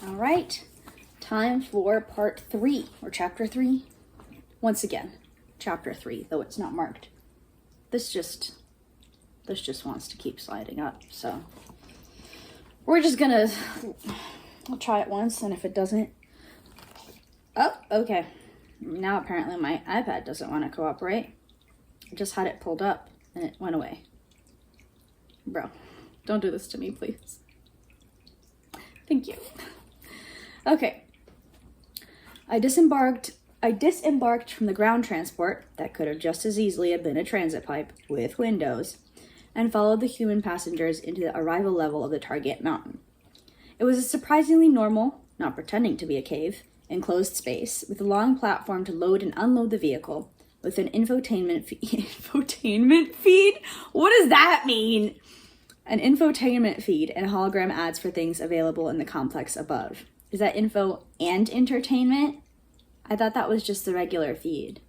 All right, time for part 3, or chapter 3. Once again, chapter 3, though it's not marked. This just wants to keep sliding up, so we're just gonna, I'll try it once, and if it doesn't, oh, okay. Now apparently my iPad doesn't want to cooperate. I just had it pulled up, and it went away. Bro, don't do this to me, please. Thank you. Okay. I disembarked from the ground transport, that could have just as easily have been a transit pipe, with windows, and followed the human passengers into the arrival level of the target mountain. It was a surprisingly normal, not pretending to be a cave, enclosed space, with a long platform to load and unload the vehicle, with an infotainment feed? What does that mean? An infotainment feed and hologram ads for things available in the complex above. Is that info and entertainment? I thought that was just the regular feed.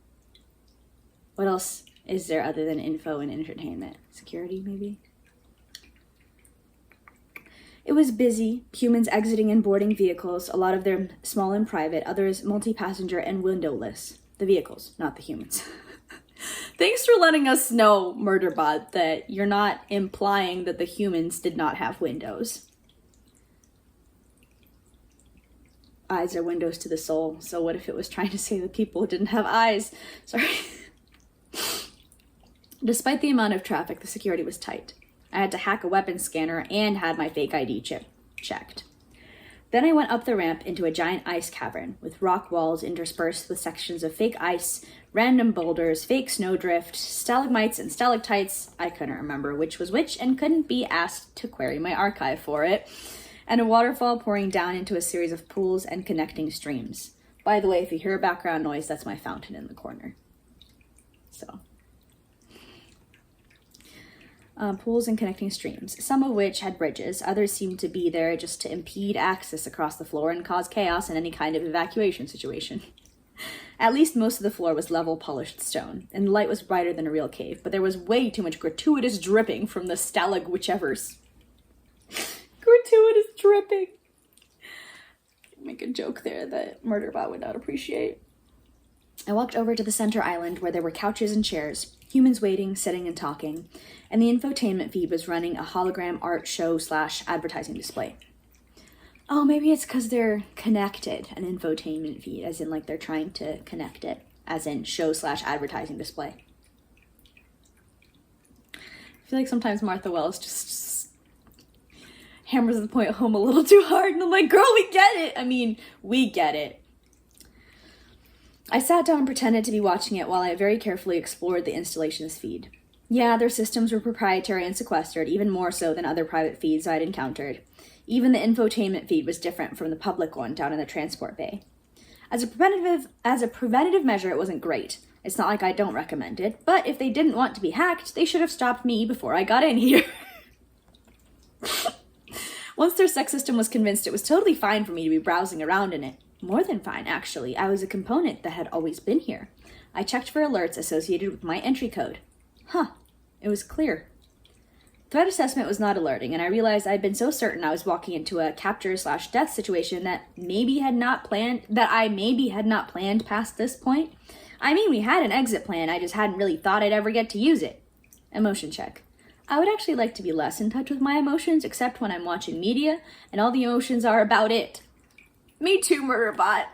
What else is there other than info and entertainment? Security, maybe? It was busy, humans exiting and boarding vehicles, a lot of them small and private, others multi-passenger and windowless. The vehicles, not the humans. Thanks for letting us know, Murderbot, that you're not implying that the humans did not have windows. Eyes are windows to the soul, so what if it was trying to say that people didn't have eyes? Sorry. Despite the amount of traffic, the security was tight. I had to hack a weapons scanner and had my fake ID chip checked. Then I went up the ramp into a giant ice cavern with rock walls interspersed with sections of fake ice, random boulders, fake snowdrift, stalagmites and stalactites, I couldn't remember which was which and couldn't be asked to query my archive for it, and a waterfall pouring down into a series of pools and connecting streams. By the way, if you hear a background noise, that's my fountain in the corner. So, pools and connecting streams, some of which had bridges, others seemed to be there just to impede access across the floor and cause chaos in any kind of evacuation situation. At least most of the floor was level, polished stone, and the light was brighter than a real cave, but there was way too much gratuitous dripping from the stalag whichevers. Gratuitous dripping. Make a joke there that Murderbot would not appreciate. I walked over to the center island where there were couches and chairs, humans waiting, sitting, and talking, and the infotainment feed was running a hologram art show / advertising display. Oh, maybe it's because they're connected, an infotainment feed, as in like they're trying to connect it, as in show / advertising display. I feel like sometimes Martha Wells just hammers the point home a little too hard, and I'm like, girl, we get it! I mean, we get it. I sat down and pretended to be watching it while I very carefully explored the installation's feed. Yeah, their systems were proprietary and sequestered, even more so than other private feeds I'd encountered. Even the infotainment feed was different from the public one down in the transport bay. As a preventative measure, it wasn't great. It's not like I don't recommend it, but if they didn't want to be hacked, they should have stopped me before I got in here. Once their sec system was convinced it was totally fine for me to be browsing around in it. More than fine, actually. I was a component that had always been here. I checked for alerts associated with my entry code. Huh. It was clear. Threat assessment was not alerting, and I realized I'd been so certain I was walking into a capture / death situation that I maybe had not planned past this point. I mean, we had an exit plan, I just hadn't really thought I'd ever get to use it. Emotion check. I would actually like to be less in touch with my emotions, except when I'm watching media, and all the emotions are about it. Me too, Murderbot.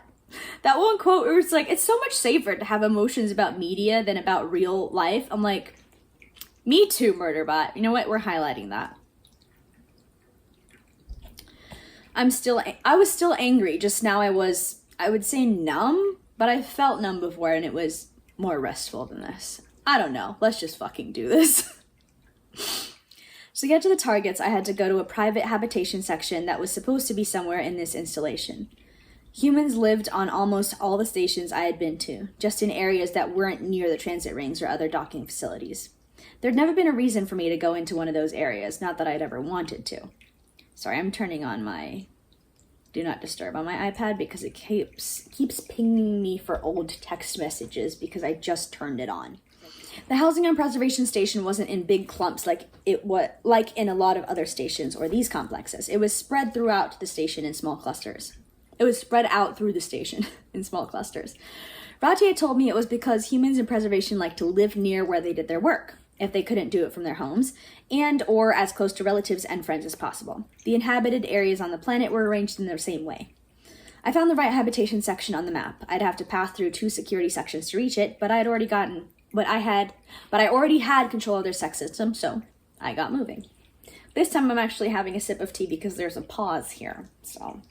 That one quote where it's like, it's so much safer to have emotions about media than about real life. I'm like, me too, Murderbot. You know what? We're highlighting that. I was still angry. Just now I would say numb, but I felt numb before and it was more restful than this. I don't know. Let's just fucking do this. To get to the targets, I had to go to a private habitation section that was supposed to be somewhere in this installation. Humans lived on almost all the stations I had been to, just in areas that weren't near the transit rings or other docking facilities. There'd never been a reason for me to go into one of those areas, not that I'd ever wanted to. Sorry, I'm turning on my Do Not Disturb on my iPad because it keeps pinging me for old text messages because I just turned it on. The housing and preservation station wasn't in big clumps like in a lot of other stations or these complexes. It was spread throughout the station in small clusters. It was spread out through the station in small clusters. Ratier told me it was because humans in preservation like to live near where they did their work, if they couldn't do it from their homes, and or as close to relatives and friends as possible. The inhabited areas on the planet were arranged in the same way. I found the right habitation section on the map. I'd have to pass through 2 security sections to reach it, but I already had control of their sex system, so I got moving. This time I'm actually having a sip of tea because there's a pause here, so.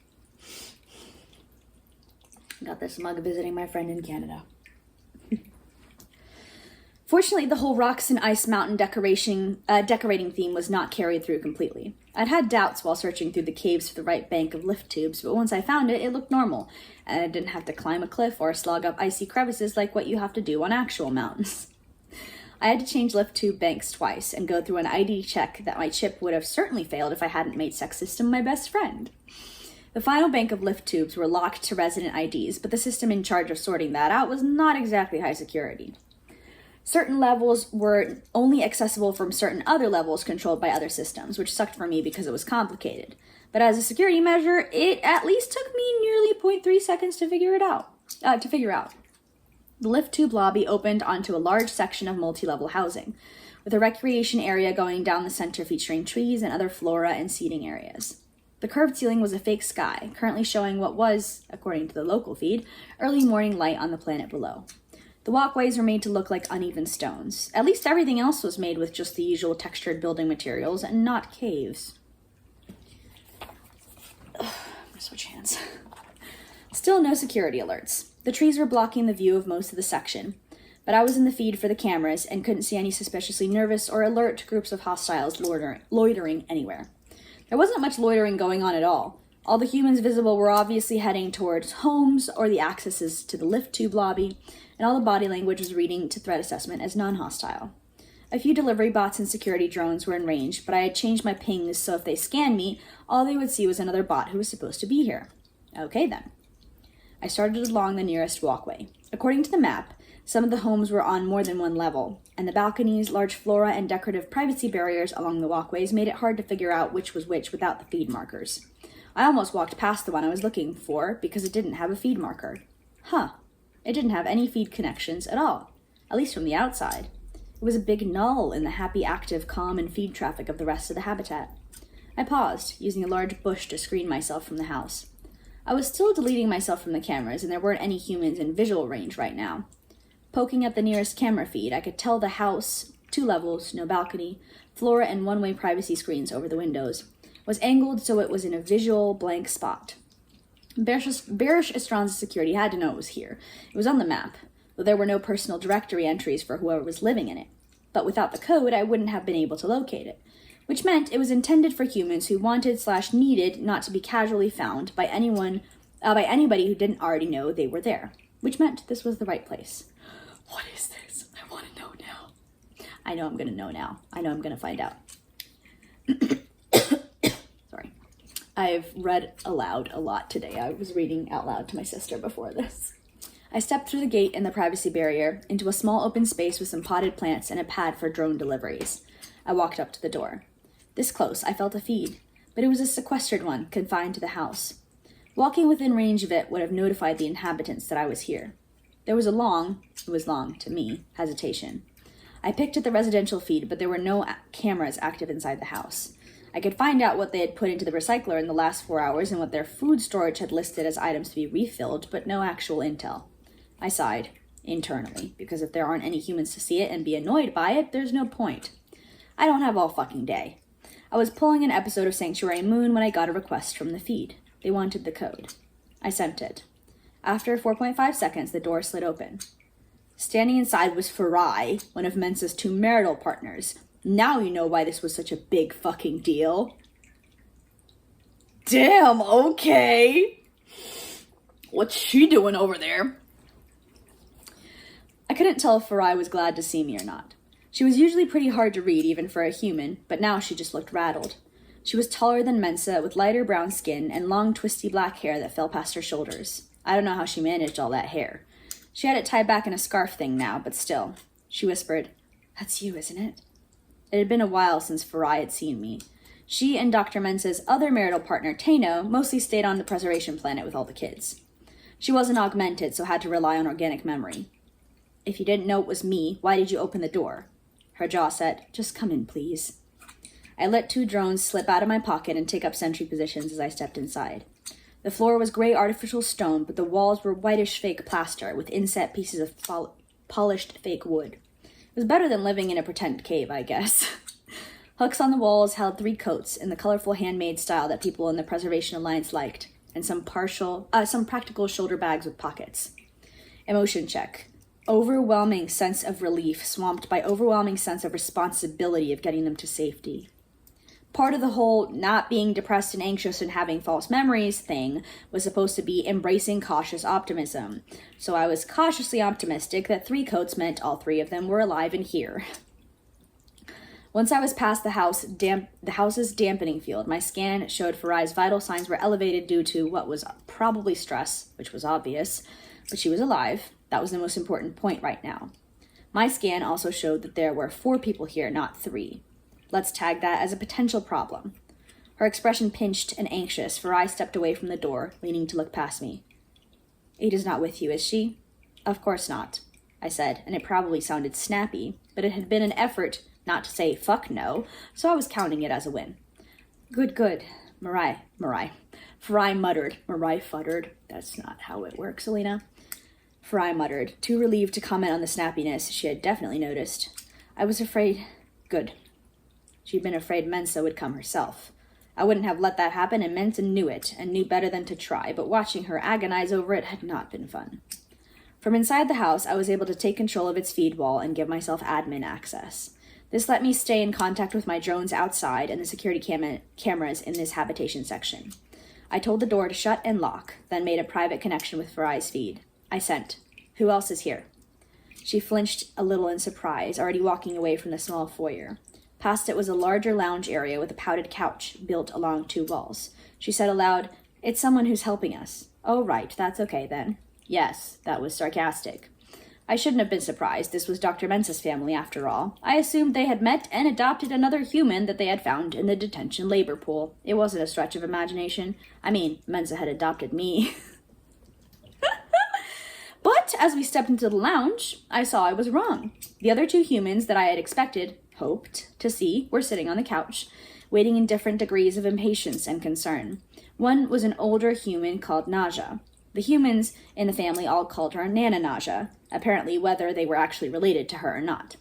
Got this mug visiting my friend in Canada. Fortunately, the whole rocks and ice mountain decorating theme was not carried through completely. I'd had doubts while searching through the caves for the right bank of lift tubes, but once I found it, it looked normal, and I didn't have to climb a cliff or slog up icy crevices like what you have to do on actual mountains. I had to change lift tube banks twice and go through an ID check that my chip would have certainly failed if I hadn't made sex system my best friend. The final bank of lift tubes were locked to resident IDs, but the system in charge of sorting that out was not exactly high security. Certain levels were only accessible from certain other levels controlled by other systems, which sucked for me because it was complicated. But as a security measure, it at least took me nearly 0.3 seconds to figure out. The lift tube lobby opened onto a large section of multi-level housing, with a recreation area going down the center featuring trees and other flora and seating areas. The curved ceiling was a fake sky, currently showing what was, according to the local feed, early morning light on the planet below. The walkways were made to look like uneven stones. At least everything else was made with just the usual textured building materials and not caves. I'm gonna switch hands. Still no security alerts. The trees were blocking the view of most of the section, but I was in the feed for the cameras and couldn't see any suspiciously nervous or alert groups of hostiles loitering anywhere. There wasn't much loitering going on at all. All the humans visible were obviously heading towards homes or the accesses to the lift tube lobby, and all the body language was reading to threat assessment as non-hostile. A few delivery bots and security drones were in range, but I had changed my pings so if they scanned me, all they would see was another bot who was supposed to be here. Okay then. I started along the nearest walkway. According to the map, some of the homes were on more than one level, and the balconies, large flora, and decorative privacy barriers along the walkways made it hard to figure out which was which without the feed markers. I almost walked past the one I was looking for because it didn't have a feed marker. It didn't have any feed connections at all, at least from the outside. It was a big null in the happy, active, calm, and feed traffic of the rest of the habitat. I paused, using a large bush to screen myself from the house. I was still deleting myself from the cameras, and there weren't any humans in visual range right now. Poking at the nearest camera feed, I could tell the house, 2 levels, no balcony, flora and one-way privacy screens over the windows, was angled so it was in a visual blank spot. Bearish Estranza's security had to know it was here. It was on the map, though there were no personal directory entries for whoever was living in it. But without the code, I wouldn't have been able to locate it, which meant it was intended for humans who wanted/needed not to be casually found by anybody who didn't already know they were there, which meant this was the right place. What is this? I want to know now. I know I'm going to know now. I know I'm going to find out. Sorry. I've read aloud a lot today. I was reading out loud to my sister before this. I stepped through the gate and the privacy barrier into a small open space with some potted plants and a pad for drone deliveries. I walked up to the door. This close, I felt a feed, but it was a sequestered one, confined to the house. Walking within range of it would have notified the inhabitants that I was here. There was it was long to me, hesitation. I picked at the residential feed, but there were no cameras active inside the house. I could find out what they had put into the recycler in the last 4 hours and what their food storage had listed as items to be refilled, but no actual intel. I sighed, internally, because if there aren't any humans to see it and be annoyed by it, there's no point. I don't have all fucking day. I was pulling an episode of Sanctuary Moon when I got a request from the feed. They wanted the code. I sent it. After 4.5 seconds, the door slid open. Standing inside was Farai, one of Mensa's 2 marital partners. Now you know why this was such a big fucking deal. Damn, okay. What's she doing over there? I couldn't tell if Farai was glad to see me or not. She was usually pretty hard to read, even for a human, but now she just looked rattled. She was taller than Mensa, with lighter brown skin and long, twisty black hair that fell past her shoulders. I don't know how she managed all that hair. She had it tied back in a scarf thing now, but still. She whispered, "That's you, isn't it?" It had been a while since Farai had seen me. She and Dr. Mensa's other marital partner, Tano, mostly stayed on the preservation planet with all the kids. She wasn't augmented, so had to rely on organic memory. "If you didn't know it was me, why did you open the door?" Her jaw set, "Just come in, please." I let 2 drones slip out of my pocket and take up sentry positions as I stepped inside. The floor was gray artificial stone, but the walls were whitish fake plaster with inset pieces of polished fake wood. It was better than living in a pretend cave, I guess. Hooks on the walls held 3 coats in the colorful handmade style that people in the Preservation Alliance liked, and some practical shoulder bags with pockets. Emotion check. Overwhelming sense of relief swamped by overwhelming sense of responsibility of getting them to safety. Part of the whole not being depressed and anxious and having false memories thing was supposed to be embracing cautious optimism. So I was cautiously optimistic that 3 coats meant all 3 of them were alive and here. Once I was past the house's dampening field, my scan showed Farai's vital signs were elevated due to what was probably stress, which was obvious, but she was alive. That was the most important point right now. My scan also showed that there were 4 people here, not 3. Let's tag that as a potential problem. Her expression pinched and anxious, Farai stepped away from the door, leaning to look past me. "Ada's not with you, is she?" "Of course not," I said, and it probably sounded snappy, but it had been an effort not to say fuck no, so I was counting it as a win. Good. Farai muttered. Marai futtered. That's not how it works, Alina. Farai muttered, too relieved to comment on the snappiness she had definitely noticed. I was afraid. Good. She'd been afraid Mensa would come herself. I wouldn't have let that happen, and Mensa knew it, and knew better than to try, but watching her agonize over it had not been fun. From inside the house, I was able to take control of its feed wall and give myself admin access. This let me stay in contact with my drones outside and the security cameras in this habitation section. I told the door to shut and lock, then made a private connection with Farai's feed. I sent, "Who else is here?" She flinched a little in surprise, already walking away from the small foyer. Past it was a larger lounge area with a padded couch built along 2 walls. She said aloud, "It's someone who's helping us." "Oh, right, that's okay then." Yes, that was sarcastic. I shouldn't have been surprised. This was Dr. Mensa's family, after all. I assumed they had met and adopted another human that they had found in the detention labor pool. It wasn't a stretch of imagination. I mean, Mensa had adopted me. But as we stepped into the lounge, I saw I was wrong. The other 2 humans that I had hoped to see, were sitting on the couch, waiting in different degrees of impatience and concern. One was an older human called Naja. The humans in the family all called her Nana Naja, apparently whether they were actually related to her or not.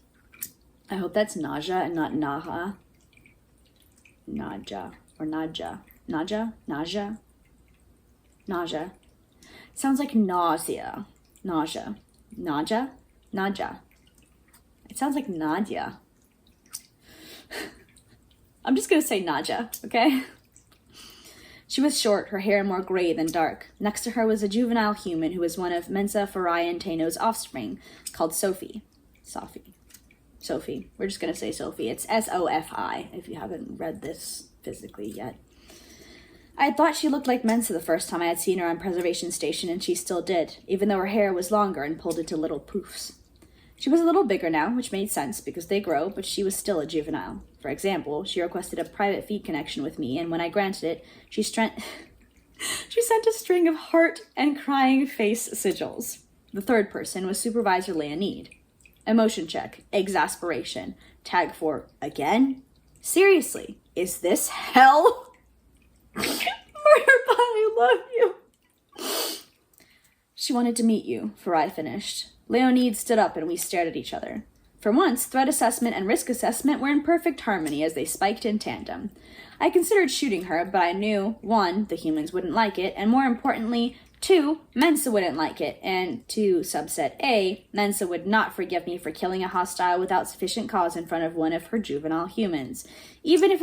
I hope that's Naja and not Naha. Naja or Naja. Naja. Sounds like nausea. Nausea. Naja. It sounds like Nadia. I'm just going to say Naja, okay? She was short, her hair more gray than dark. Next to her was a juvenile human who was one of Mensa, Farai, and Tano's offspring, called Sophie. Sophie. We're just going to say Sophie. It's S-O-F-I, if you haven't read this physically yet. I had thought she looked like Mensa the first time I had seen her on Preservation Station, and she still did, even though her hair was longer and pulled into little poofs. She was a little bigger now, which made sense because they grow, but she was still a juvenile. For example, she requested a private feed connection with me, and when I granted it, she sent a string of heart and crying face sigils. The 3rd person was Supervisor Leonid. Emotion check. Exasperation. Tag for again? Seriously, is this hell? Murderbot, I love you. She wanted to meet you, Farai finished. Leonid stood up and we stared at each other. For once, threat assessment and risk assessment were in perfect harmony as they spiked in tandem. I considered shooting her, but I knew, 1, the humans wouldn't like it, and more importantly, 2, Mensa wouldn't like it, and 2, subset A, Mensa would not forgive me for killing a hostile without sufficient cause in front of one of her juvenile humans. Even if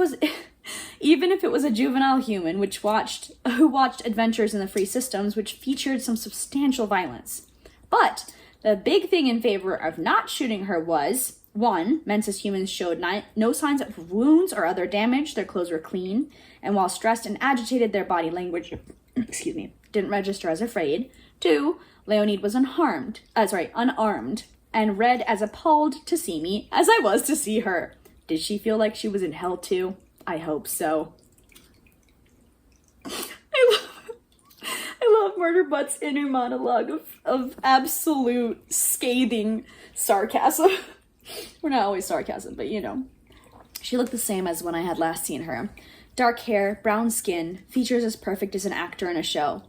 it was a juvenile human who watched Adventures in the Free Systems, which featured some substantial violence. But the big thing in favor of not shooting her was, 1, Mensa's humans showed no signs of wounds or other damage, their clothes were clean, and while stressed and agitated, their body language didn't register as afraid. 2, Leonid was unarmed, and read as appalled to see me as I was to see her. Did she feel like she was in hell too? I hope so. I love Murderbutt's inner monologue of absolute scathing sarcasm. We're not always sarcasm, but you know. She looked the same as when I had last seen her. Dark hair, brown skin, features as perfect as an actor in a show.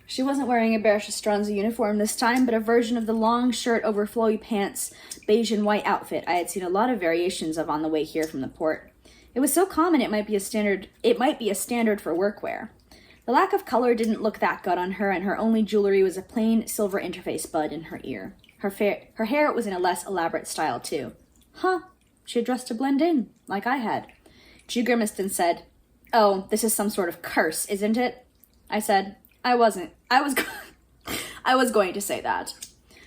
She wasn't wearing a Berchtesgaden's uniform this time, but a version of the long shirt over flowy pants, beige and white outfit I had seen a lot of variations of on the way here from the port. It was so common it might be a standard for workwear. The lack of color didn't look that good on her, and her only jewelry was a plain silver interface bud in her ear. Her hair was in a less elaborate style too. Huh, she had dressed to blend in, like I had. She grimaced and said, "Oh, this is some sort of curse, isn't it?" I said, I wasn't. I was going to say that.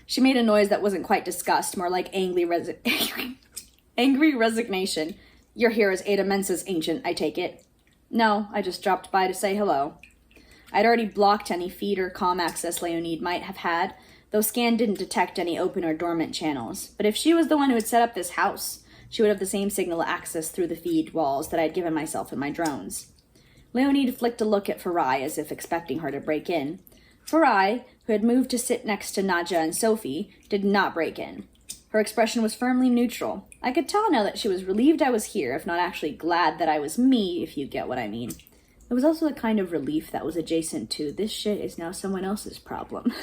She made a noise that wasn't quite disgust, more like angry resignation. You're here as Ada Mensa's ancient, I take it. No, I just dropped by to say hello. I'd already blocked any feed or comm access Leonid might have had, though scan didn't detect any open or dormant channels. But if she was the one who had set up this house, she would have the same signal access through the feed walls that I'd given myself in my drones. Leonid flicked a look at Farai as if expecting her to break in. Farai, who had moved to sit next to Nadja and Sophie, did not break in. Her expression was firmly neutral. I could tell now that she was relieved I was here, if not actually glad that I was me, if you get what I mean. It was also the kind of relief that was adjacent to, this shit is now someone else's problem.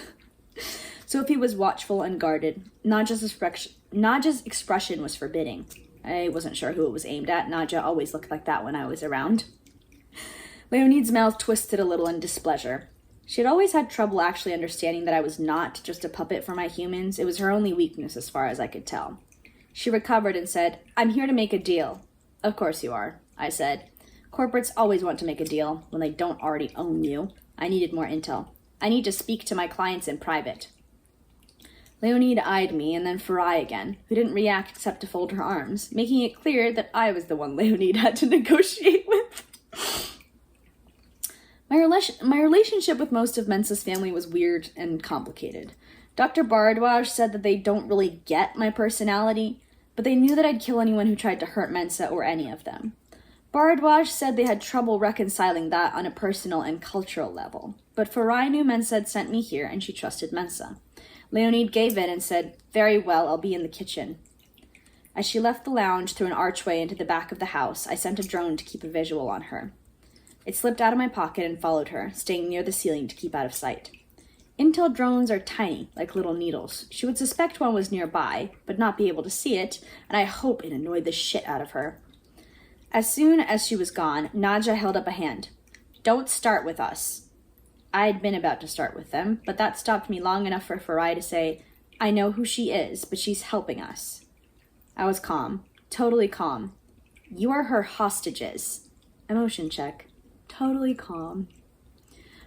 Sophie was watchful and guarded. Nadja's expression was forbidding. I wasn't sure who it was aimed at. Nadja always looked like that when I was around. Leonid's mouth twisted a little in displeasure. She had always had trouble actually understanding that I was not just a puppet for my humans. It was her only weakness as far as I could tell. She recovered and said, "I'm here to make a deal." "Of course you are," I said. "Corporates always want to make a deal when they don't already own you." I needed more intel. I need to speak to my clients in private. Leonid eyed me, and then Farai again, who didn't react except to fold her arms, making it clear that I was the one Leonid had to negotiate with. My relationship with most of Mensa's family was weird and complicated. Dr. Bharadwaj said that they don't really get my personality, but they knew that I'd kill anyone who tried to hurt Mensa or any of them. Bharadwaj said they had trouble reconciling that on a personal and cultural level, but Farai knew Mensa had sent me here and she trusted Mensa. Leonid gave in and said, "Very well, I'll be in the kitchen." As she left the lounge through an archway into the back of the house, I sent a drone to keep a visual on her. It slipped out of my pocket and followed her, staying near the ceiling to keep out of sight. Intel drones are tiny, like little needles. She would suspect one was nearby, but not be able to see it, and I hope it annoyed the shit out of her. As soon as she was gone, Nadja held up a hand. "Don't start with us." I'd been about to start with them, but that stopped me long enough for Farai to say, "I know who she is, but she's helping us." I was calm, totally calm. "You are her hostages." Emotion check. Totally calm.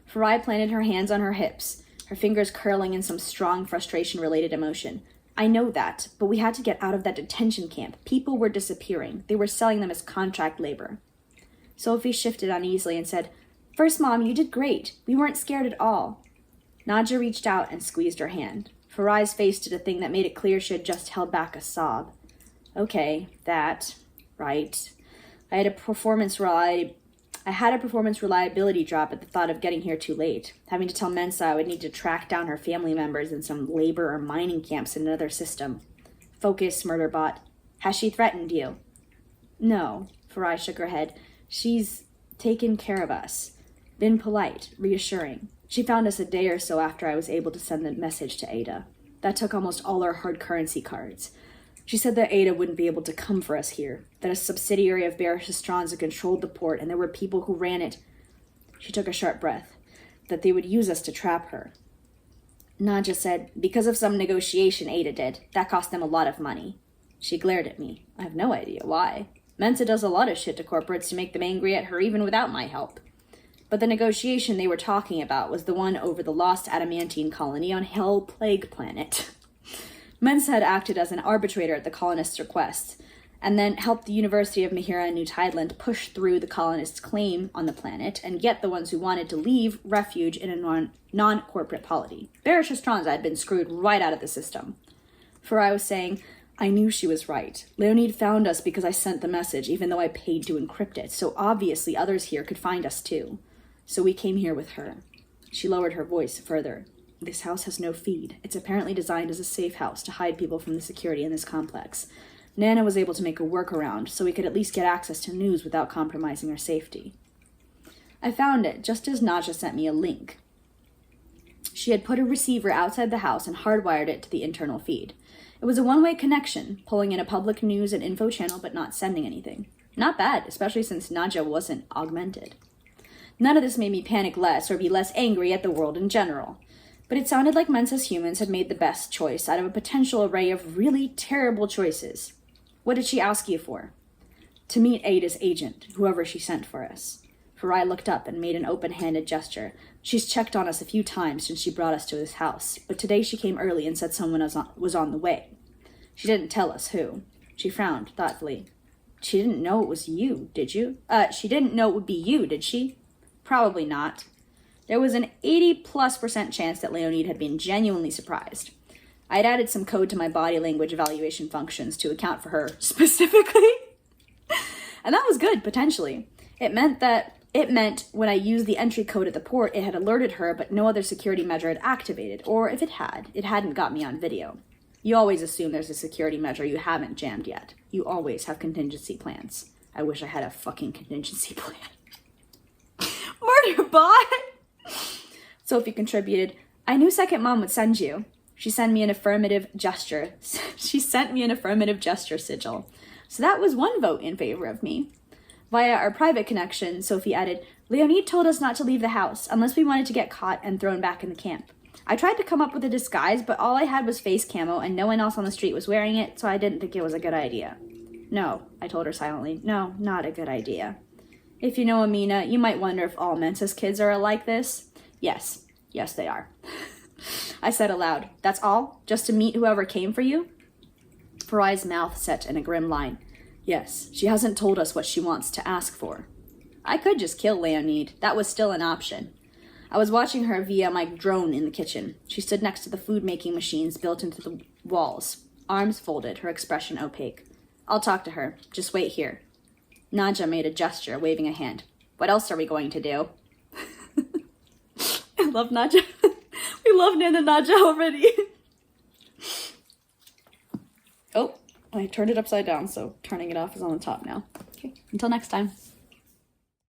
Farai planted her hands on her hips, her fingers curling in some strong frustration-related emotion. "I know that, but we had to get out of that detention camp. People were disappearing. They were selling them as contract labor." Sophie shifted uneasily and said, "First, Mom, you did great. We weren't scared at all." Nadja reached out and squeezed her hand. Farai's face did a thing that made it clear she had just held back a sob. "Okay, that. Right. I had a performance reliability drop at the thought of getting here too late, having to tell Mensa I would need to track down her family members in some labor or mining camps in another system. Focus, Murderbot. Has she threatened you?" "No," Farai shook her head. "She's taken care of us. Been polite, reassuring. She found us a day or so after I was able to send the message to Ada. That took almost all our hard currency cards. She said that Ada wouldn't be able to come for us here, that a subsidiary of Berchtesgaden's had controlled the port, and there were people who ran it." She took a sharp breath. "That they would use us to trap her." Nadja said, "Because of some negotiation Ada did. That cost them a lot of money." She glared at me. I have no idea why. Mensa does a lot of shit to corporates to make them angry at her even without my help. But the negotiation they were talking about was the one over the lost adamantine colony on Hell Plague Planet. Mensa had acted as an arbitrator at the colonists' request, and then helped the University of Mahira and New Tideland push through the colonists' claim on the planet and get the ones who wanted to leave refuge in a non-corporate polity. Berchtesgaden had been screwed right out of the system. Farai was saying, I knew she was right. Leonid found us because I sent the message, even though I paid to encrypt it, so obviously others here could find us too. So we came here with her. She lowered her voice further. This house has no feed. It's apparently designed as a safe house to hide people from the security in this complex. Nana was able to make a workaround, so we could at least get access to news without compromising our safety. I found it, just as Nadja sent me a link. She had put a receiver outside the house and hardwired it to the internal feed. It was a one-way connection, pulling in a public news and info channel but not sending anything. Not bad, especially since Nadja wasn't augmented. None of this made me panic less or be less angry at the world in general. But it sounded like Mensa's humans had made the best choice out of a potential array of really terrible choices. What did she ask you for? To meet Ada's agent, whoever she sent for us. Farai looked up and made an open-handed gesture. She's checked on us a few times since she brought us to this house, but today she came early and said someone was on the way. She didn't tell us who. She frowned thoughtfully. She didn't know it was you, did you? She didn't know it would be you, did she? Probably not. There was an 80+% chance that Leonid had been genuinely surprised. I had added some code to my body language evaluation functions to account for her specifically. And that was good, potentially. It meant when I used the entry code at the port, it had alerted her, but no other security measure had activated, or if it hadn't got me on video. You always assume there's a security measure you haven't jammed yet. You always have contingency plans. I wish I had a fucking contingency plan. Murder bot! Sophie contributed, I knew Second Mom would send you. She sent me an affirmative gesture. Sigil. So that was one vote in favor of me. Via our private connection, Sophie added, Leonid told us not to leave the house unless we wanted to get caught and thrown back in the camp. I tried to come up with a disguise, but all I had was face camo and no one else on the street was wearing it, so I didn't think it was a good idea. No, I told her silently. No, not a good idea. If you know Amina, you might wonder if all Mensa's kids are like this. Yes, they are. I said aloud, that's all? Just to meet whoever came for you? Farai's mouth set in a grim line. Yes, she hasn't told us what she wants to ask for. I could just kill Leonid. That was still an option. I was watching her via my drone in the kitchen. She stood next to the food-making machines built into the walls, arms folded, her expression opaque. I'll talk to her. Just wait here. Nadja made a gesture, waving a hand. What else are we going to do? I love Nadja. We love Nana Nadja already. Oh, I turned it upside down, so turning it off is on the top now. Okay, until next time.